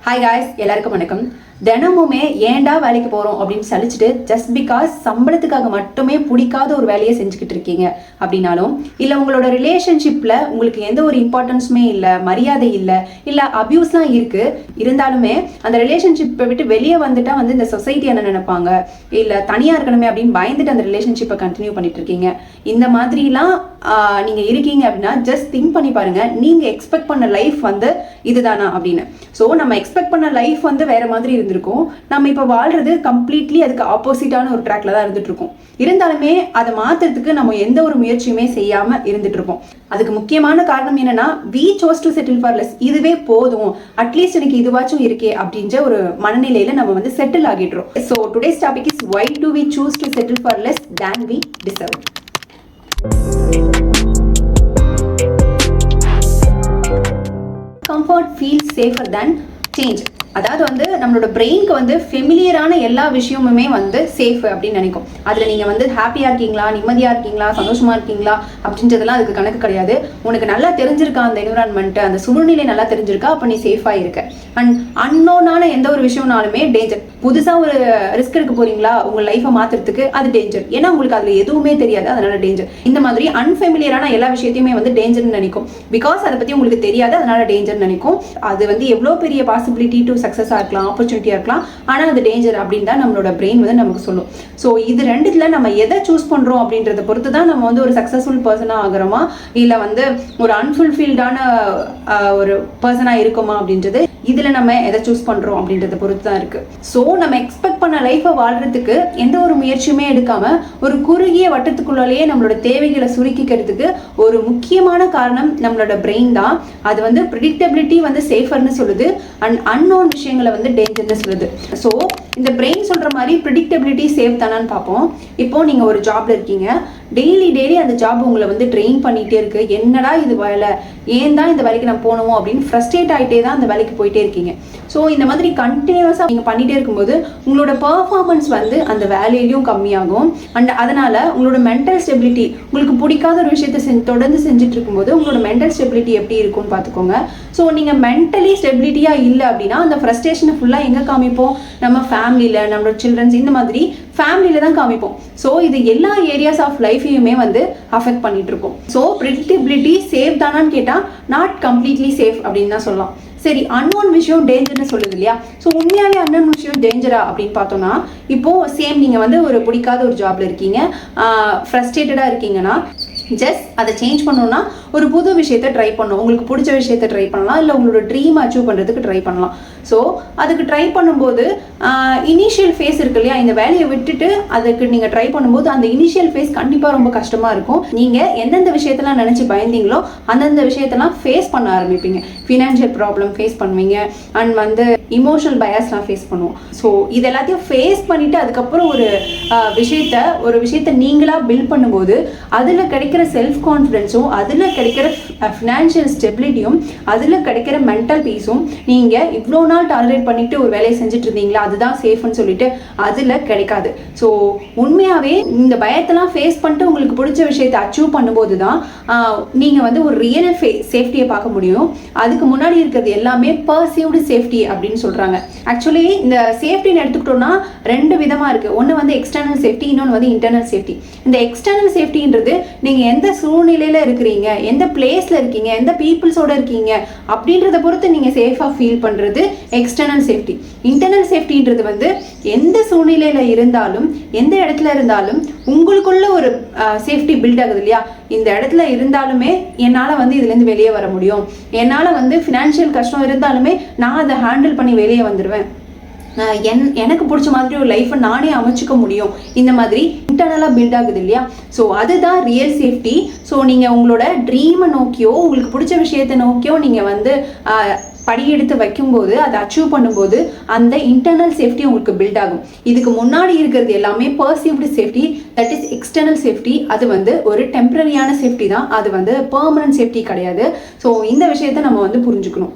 Hi guys, எல்லாருக்கும் வணக்கம். தினமுமே ஏன்டா வேலைக்கு போகிறோம் அப்படின்னு சலிச்சுட்டு ஜஸ்ட் பிகாஸ் சம்பளத்துக்காக மட்டுமே பிடிக்காத ஒரு வேலையை செஞ்சுக்கிட்டு இருக்கீங்க அப்படின்னாலும், இல்லை உங்களோட ரிலேஷன்ஷிப்பில் உங்களுக்கு எந்த ஒரு இம்பார்ட்டன்ஸுமே இல்லை, மரியாதை இல்லை அப்யூஸ்லாம் இருக்குது, இருந்தாலுமே அந்த ரிலேஷன்ஷிப்பை விட்டு வெளியே வந்துட்டா இந்த சொசைட்டி என்ன நினைப்பாங்க, இல்லை தனியாக இருக்கணுமே அப்படின்னு பயந்துட்டு அந்த ரிலேஷன்ஷிப்பை கண்டினியூ பண்ணிட்டு இருக்கீங்க. இந்த மாதிரிலாம் நீங்கள் இருக்கீங்க அப்படின்னா ஜஸ்ட் திங்க் பண்ணி பாருங்கள், நீங்கள் எக்ஸ்பெக்ட் பண்ண லைஃப் இதுதானா அப்படின்னு. ஸோ நம்ம எக்ஸ்பெக்ட் பண்ண லைஃப் வேற மாதிரி இருந்திருக்கும். நம்ம இப்போ வாழ்றது கம்ப்ளீட்லி அதுக்கு ஆப்போசிட்டான ஒரு ட்ராக்ல தான் இருந்துட்டு இருக்கோம். இருந்தாலுமே அதை மாத்துறதுக்கு நம்ம எந்த ஒரு முயற்சியுமே செய்யாம இருந்துட்டு இருக்கோம். அதுக்கு முக்கியமான காரணம் என்னன்னா, we chose to settle for less. இதுவே போதும், அட்லீஸ்ட் எனக்கு இதுவாச்சும் இருக்கே அப்படின்ற ஒரு மனநிலையில நம்ம செட்டில் ஆகிடுறோம். So today's topic is why do we choose to settle for less than we deserve. Comfort feels safer than change. அதாவது நம்மளோட பிரெயின்க்கு ஃபெமிலியரான எல்லா விஷயமுமே சேஃப் அப்படின்னு நினைக்கும். அதில் நீங்கள் ஹாப்பியாக இருக்கீங்களா, நிம்மதியாக இருக்கீங்களா, சந்தோஷமாக இருக்கீங்களா அப்படின்றதெல்லாம் அதுக்கு கணக்கு கிடையாது. உனக்கு நல்லா தெரிஞ்சிருக்கா அந்த என்விரான்மெண்ட்டு, அந்த சூழ்நிலை நல்லா தெரிஞ்சிருக்கா, அப்போ நீ சேஃபாக இருக்க. அண்ட் அன்னோனான எந்த ஒரு விஷயம்னாலுமே டேஞ்சர். புதுசாக ஒரு ரிஸ்க் எடுக்க போறீங்களா உங்கள் லைஃப்பை மாற்றுறதுக்கு, அது டேஞ்சர். ஏன்னா உங்களுக்கு அதில் எதுவுமே தெரியாது, அதனால டேஞ்சர். இந்த மாதிரி அன்ஃபெமிலியரான எல்லா விஷயத்தையுமே டேஞ்சர்னு நினைக்கும். பிகாஸ் அதை பற்றி உங்களுக்கு தெரியாது, அதனால டேஞ்சர் நினைக்கும். அது எவ்வளோ பெரிய பாசிபிலிட்டி டு சக்ஸஸாக இருக்கலாம், ஆப்பர்ச்சுனிட்டியாக இருக்கலாம், ஆனால் அது டேஞ்சர் அப்படின்னு தான் நம்மளோட பிரெயின் நமக்கு சொல்லும். ஸோ இது ரெண்டுத்துல நம்ம எதை சூஸ் பண்ணுறோம் அப்படின்றத பொறுத்து தான் நம்ம ஒரு சக்ஸஸ்ஃபுல் பர்சனாக ஆகிறோமா, இல்லை ஒரு அன்ஃபுல்ஃபில்டான ஒரு பர்சனாக இருக்குமா அப்படின்றது இதில் நம்ம எதை சூஸ் பண்ணுறோம் அப்படின்றத பொறுத்து தான் இருக்குது. ஸோ நம்ம எக்ஸ்பெக்ட் பண்ண லைஃப்பை வாழ்கிறதுக்கு எந்த ஒரு முயற்சியுமே எடுக்காமல் ஒரு குறுகிய வட்டத்துக்குள்ளாலேயே நம்மளோட தேவைகளை சுருக்கிக்கிறதுக்கு ஒரு முக்கியமான காரணம் நம்மளோட பிரெயின் தான். அது ப்ரிடிக்டபிலிட்டி சேஃபர்னு சொல்லுது, அண்ட் அன்னோன் விஷயங்களை டேஞ்சர்னு சொல்லுது. ஸோ இந்த பிரெயின் சொல்கிற மாதிரி ப்ரிடிக்டபிலிட்டி சேஃப் தானான்னு பார்ப்போம். இப்போது நீங்கள் ஒரு ஜாப்ல இருக்கீங்க, டெய்லி அந்த ஜாப் உங்களை ட்ரெயின் பண்ணிகிட்டே இருக்கு. என்னடா இது வேலை, ஏன் தான் இந்த வேலைக்கு நான் போகணும் அப்படின்னு ஃப்ரஸ்ட்ரேட் ஆகிட்டே தான் அந்த வேலைக்கு போயிட்டே இருக்கீங்க. ஸோ இந்த மாதிரி கண்டினியூஸாக நீங்கள் பண்ணிகிட்டே இருக்கும்போது உங்களோட பர்ஃபார்மன்ஸ் அந்த வேலையிலையும் கம்மியாகும். அண்ட் அதனால் உங்களோட மென்டல் ஸ்டெபிலிட்டி, உங்களுக்கு பிடிக்காத ஒரு விஷயத்தை தொடர்ந்து செஞ்சுட்டு இருக்கும்போது உங்களோட மென்டல் ஸ்டெபிலிட்டி எப்படி இருக்கும்னு பார்த்துக்கோங்க. ஸோ நீங்கள் மென்டலி ஸ்டெபிலிட்டியாக இல்லை அப்படின்னா அந்த ஃப்ரஸ்ட்ரேஷனை ஃபுல்லாக எங்கே காமிப்போம், நம்ம ஃபேமிலியில், நம்மளோட சில்ட்ரன்ஸ், இந்த மாதிரி ஃபேமிலியில் தான் காமிப்போம். ஸோ இது எல்லா ஏரியாஸ் ஆஃப் லைஃபையுமே அஃபெக்ட் பண்ணிட்டு இருக்கோம். ஸோ ப்ரிடிக்டபிலிட்டி சேஃப் தானான்னு கேட்டால் நாட் கம்ப்ளீட்லி சேஃப் அப்படின்னு தான் சொல்லலாம். சரி, அன்னோன் விஷயம் டேஞ்சர்னு சொல்லுது இல்லையா? ஸோ உண்மையாகவே அன்னோன் விஷயம் டேஞ்சரா அப்படின்னு பார்த்தோம்னா, இப்போது சேம் நீங்கள் ஒரு பிடிக்காத ஒரு ஜாப்ல இருக்கீங்க, ஃப்ரஸ்ட்ரேட்டடாக இருக்கீங்கன்னா, ஜஸ்ட் அதை சேஞ்ச் பண்ணணும்னா ஒரு புது விஷயத்தை ட்ரை பண்ணணும். உங்களுக்கு பிடிச்ச விஷயத்தை ட்ரை பண்ணலாம், இல்லை உங்களோட ட்ரீம் அச்சீவ் பண்ணுறதுக்கு ட்ரை பண்ணலாம். ஸோ அதுக்கு ட்ரை பண்ணும்போது இனிஷியல் ஃபேஸ் இருக்கு இல்லையா, இந்த வேலையை விட்டுட்டு அதுக்கு நீங்கள் ட்ரை பண்ணும்போது அந்த இனிஷியல் ஃபேஸ் கண்டிப்பாக ரொம்ப கஷ்டமாக இருக்கும். நீங்கள் எந்தெந்த விஷயத்தெல்லாம் நினச்சி பயந்தீங்களோ அந்தந்த விஷயத்தெல்லாம் ஃபேஸ் பண்ண ஆரம்பிப்பீங்க. ஃபினான்ஷியல் ப்ராப்ளம் ஃபேஸ் பண்ணுவீங்க, அண்ட் இமோஷனல் பயாஸ்லாம் ஃபேஸ் பண்ணுவோம். ஸோ இது எல்லாத்தையும் ஃபேஸ் பண்ணிவிட்டு அதுக்கப்புறம் ஒரு விஷயத்தை நீங்களாக பில்ட் பண்ணும்போது அதில் கிடைக்கிற செல்ஃப் கான்ஃபிடென்ஸும், அதில் கிடைக்கிற ஃபினான்ஷியல் ஸ்டெபிலிட்டியும், அதில் கிடைக்கிற மென்டல் பீஸும், நீங்கள் இவ்வளோ நாள் டாலரேட் பண்ணிட்டு ஒரு வேலையை செஞ்சுட்டு இருந்தீங்களா அதுதான் சேஃப்னு சொல்லிட்டு அதில் கிடைக்காது. ஸோ உண்மையாகவே இந்த பயத்தெல்லாம் ஃபேஸ் பண்ணிட்டு உங்களுக்கு பிடிச்ச விஷயத்தை அச்சீவ் பண்ணும்போது தான் நீங்கள் ஒரு ரியல் சேஃப்டியை பார்க்க முடியும். அதுக்கு முன்னாடி இருக்கிறது எல்லாமே பர்சீவ்டு சேஃப்டி அப்படின்னு சொல்கிறாங்க. ஆக்சுவலி இந்த சேஃப்டின்னு எடுத்துக்கிட்டோம்னா ரெண்டு விதமாக இருக்குது. ஒன்று எக்ஸ்டர்னல் சேஃப்டி, இன்னொன்று இன்டர்னல் சேஃப்டி. இந்த எக்ஸ்டர்னல் சேஃப்டின்றது நீங்கள் எந்த சூழ்நிலையில் இருக்கிறீங்க, எந்த பிளேஸில் இருக்கீங்க, எந்த பீப்புள்ஸோட இருக்கீங்க அப்படின்றத பொறுத்து நீங்கள் சேஃபாக ஃபீல் பண்ணுறது எக்ஸ்டர்னல் சேஃப்டி. இன்டர்னல் சேஃப்டின்றது எந்த சூழ்நிலையில் இருந்தாலும், எந்த இடத்துல இருந்தாலும் உங்களுக்குள்ள ஒரு சேஃப்டி பில்ட் ஆகுது இல்லையா, இந்த இடத்துல இருந்தாலுமே என்னால் இதுலேருந்து வெளியே வர முடியும், என்னால் ஃபினான்ஷியல் கஷ்டம் இருந்தாலுமே நான் அதை ஹேண்டில் பண்ணி வெளியே வந்துடுவேன், எனக்கு பிடிச்ச மாதிரி ஒரு லைஃப்பை நானே அமைச்சிக்க முடியும், இந்த மாதிரி இன்டர்னலாக பில்ட் ஆகுது இல்லையா. ஸோ அதுதான் ரியல் சேஃப்டி. ஸோ நீங்கள் உங்களோட ட்ரீமை நோக்கியோ உங்களுக்கு பிடிச்ச விஷயத்தை நோக்கியோ நீங்கள் படியெடுத்து வைக்கும்போது, அதை அச்சீவ் பண்ணும்போது அந்த இன்டர்னல் சேஃப்டி உங்களுக்கு பில்ட் ஆகும். இதுக்கு முன்னாடி இருக்கிறது எல்லாமே perceived safety, that is external safety. அது ஒரு டெம்பரரியான சேஃப்டி தான், அது பெர்மனன்ட் சேஃப்டி கிடையாது. ஸோ இந்த விஷயத்தை நம்ம புரிஞ்சுக்கணும்.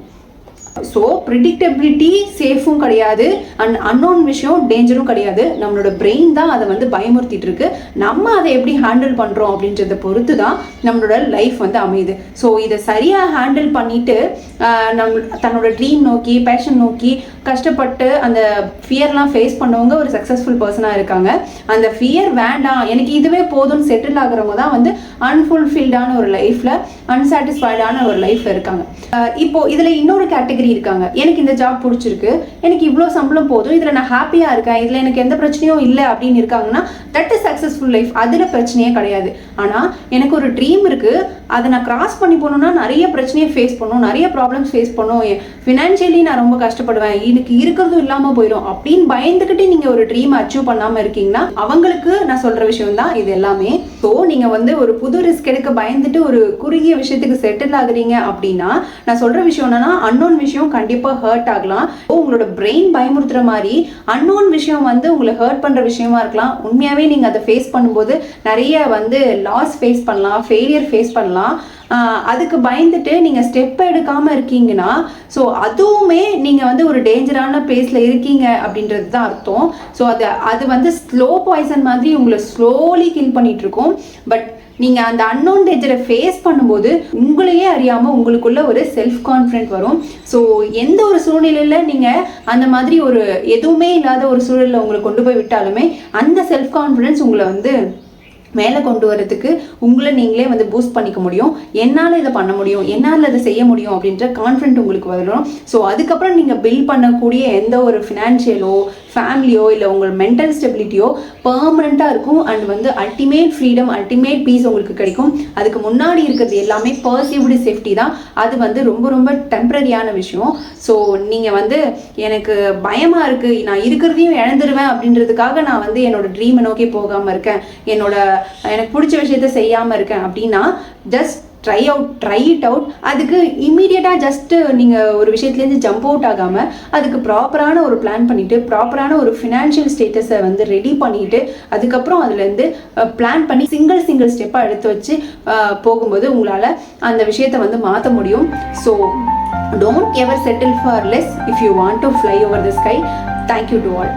ஸோ ப்ரிடிக்டபிலிட்டி சேஃபும் கிடையாது அண்ட் அன்னோன் விஷயம் டேஞ்சரும் கிடையாது. நம்மளோட பிரெயின் தான் அதை வந்து பயமுறுத்திட்டு இருக்கு. நம்ம அதை எப்படி ஹேண்டில் பண்ணுறோம் அப்படின்றத பொறுத்து தான் நம்மளோட லைஃப் வந்து அமையுது. ஸோ இதை சரியாக ஹேண்டில் பண்ணிட்டு தன்னோட ட்ரீம் நோக்கி பேஷன் நோக்கி கஷ்டப்பட்டு அந்த ஃபியர்லாம் ஃபேஸ் பண்ணவங்க ஒரு சக்ஸஸ்ஃபுல் பர்சனாக இருக்காங்க. அந்த ஃபியர் வேண்டாம் எனக்கு இதுவே போதும்னு செட்டில் ஆகிறவங்க தான் வந்து அன்ஃபுல்ஃபில்டான ஒரு லைஃப்பில் அன்சாட்டிஸ்ஃபைடான ஒரு லைஃப் இருக்காங்க. இப்போ இதில் இன்னொரு கேட்டகரி இருக்காங்க. எனக்கு இந்த ஜாப் பிடிச்சிருக்கு, எனக்கு இவ்வளோ சம்பளம் போதும், இதில் நான் ஹாப்பியாக இருக்கேன், இதில் எனக்கு எந்த பிரச்சனையும் இல்லை அப்படின்னு இருக்காங்கன்னா தட் இஸ் சக்ஸஸ்ஃபுல் லைஃப். அதில் பிரச்சனையே கிடையாது. ஆனால் எனக்கு ஒரு ட்ரீம் இருக்குது, அதை நான் கிராஸ் பண்ணி போகணுன்னா நிறைய பிரச்சனையை ஃபேஸ் பண்ணணும், நிறைய ப்ராப்ளம்ஸ் ஃபேஸ் பண்ணணும், ஃபினான்ஷியலி நான் ரொம்ப கஷ்டப்படுவேன், எனக்கு இருக்கிறதும் இல்லாமல் போயிடும் அப்படின்னு பயந்துக்கிட்டு நீங்கள் ஒரு ட்ரீம் அச்சீவ் பண்ணாமல் இருக்கீங்கன்னா அவங்களுக்கு நான் சொல்கிற விஷயம் தான் இது எல்லாமே. ஸோ நீங்கள் வந்து ஒரு புது ரிஸ்க் எடுக்க பயந்துட்டு ஒரு குறுகிய விஷயத்துக்கு செட்டில் ஆகுறீங்க அப்படின்னா நான் சொல்கிற விஷயம் என்னன்னா அன்னோன் விஷயம் கண்டிப்பாக ஹர்ட் ஆகலாம். உங்களோட பிரெயின் பயமுறுத்துற மாதிரி அன்னோன் விஷயம் வந்து உங்களை ஹர்ட் பண்ணுற விஷயமா இருக்கலாம். உண்மையாகவே நீங்கள் அதை ஃபேஸ் பண்ணும்போது நிறைய வந்து லாஸ் ஃபேஸ் பண்ணலாம், ஃபெயிலியர் ஃபேஸ் பண்ணலாம். அதுக்கு பயந்துட்டு நீங்கள் ஸ்டெப் எடுக்காமல் இருக்கீங்கன்னா ஸோ அதுவுமே நீங்கள் வந்து ஒரு டேஞ்சரான பிளேஸில் இருக்கீங்க அப்படின்றது தான் அர்த்தம். ஸோ அது வந்து ஸ்லோ பாய்சன் மாதிரி உங்களை ஸ்லோலி கில் பண்ணிட்டு இருக்கும். பட் நீங்கள் அந்த அன்னோன் டேஞ்சரை ஃபேஸ் பண்ணும்போது உங்களையே அறியாமல் உங்களுக்குள்ள ஒரு செல்ஃப் கான்ஃபிடென்ட் வரும். ஸோ எந்த ஒரு சூழ்நிலையில் நீங்கள் அந்த மாதிரி ஒரு எதுவுமே இல்லாத ஒரு சூழலில் உங்களை கொண்டு போய் விட்டாலுமே அந்த செல்ஃப் கான்ஃபிடென்ஸ் உங்களை வந்து மேலே கொண்டு வரதுக்கு உங்களை நீங்களே வந்து பூஸ்ட் பண்ணிக்க முடியும். என்னால் இதை பண்ண முடியும், என்னால் இதை செய்ய முடியும் அப்படின்ற கான்ஃபிடென்ட் உங்களுக்கு வரும். ஸோ அதுக்கப்புறம் நீங்கள் பில்ட் பண்ணக்கூடிய எந்த ஒரு ஃபினான்ஷியலோ ஃபேமிலியோ இல்லை உங்கள் மென்டல் ஸ்டெபிலிட்டியோ பர்மனெண்ட்டாக இருக்கும். அண்ட் வந்து அல்டிமேட் ஃப்ரீடம், அல்டிமேட் பீஸ் உங்களுக்கு கிடைக்கும். அதுக்கு முன்னாடி இருக்கிறது எல்லாமே பர்சீவ்டு சேஃப்டி தான். அது வந்து ரொம்ப ரொம்ப டெம்பரரியான விஷயம். ஸோ நீங்கள் வந்து எனக்கு பயமாக இருக்குது, நான் இருக்கிறதையும் இழந்துருவேன் அப்படின்றதுக்காக நான் வந்து என்னோட ட்ரீமை நோக்கி போகாமல் இருக்கேன், எனக்கு பிடிச்ச விஷயத்த செய்யாமல் இருக்கேன் அப்படின்னா ஜஸ்ட் ட்ரை இட் அவுட். அதுக்கு இம்மீடியட்டாக ஜஸ்ட்டு நீங்கள் ஒரு விஷயத்துலேருந்து ஜம்ப் அவுட் ஆகாமல் அதுக்கு ப்ராப்பரான ஒரு பிளான் பண்ணிவிட்டு ப்ராப்பரான ஒரு ஃபினான்ஷியல் ஸ்டேட்டஸை வந்து ரெடி பண்ணிவிட்டு அதுக்கப்புறம் அதுலேருந்து பிளான் பண்ணி சிங்கிள் ஸ்டெப்பாக எடுத்து வச்சு போகும்போது உங்களால் அந்த விஷயத்தை வந்து மாற்ற முடியும். So don't ever settle for less if you want to fly over the sky. Thank you to all.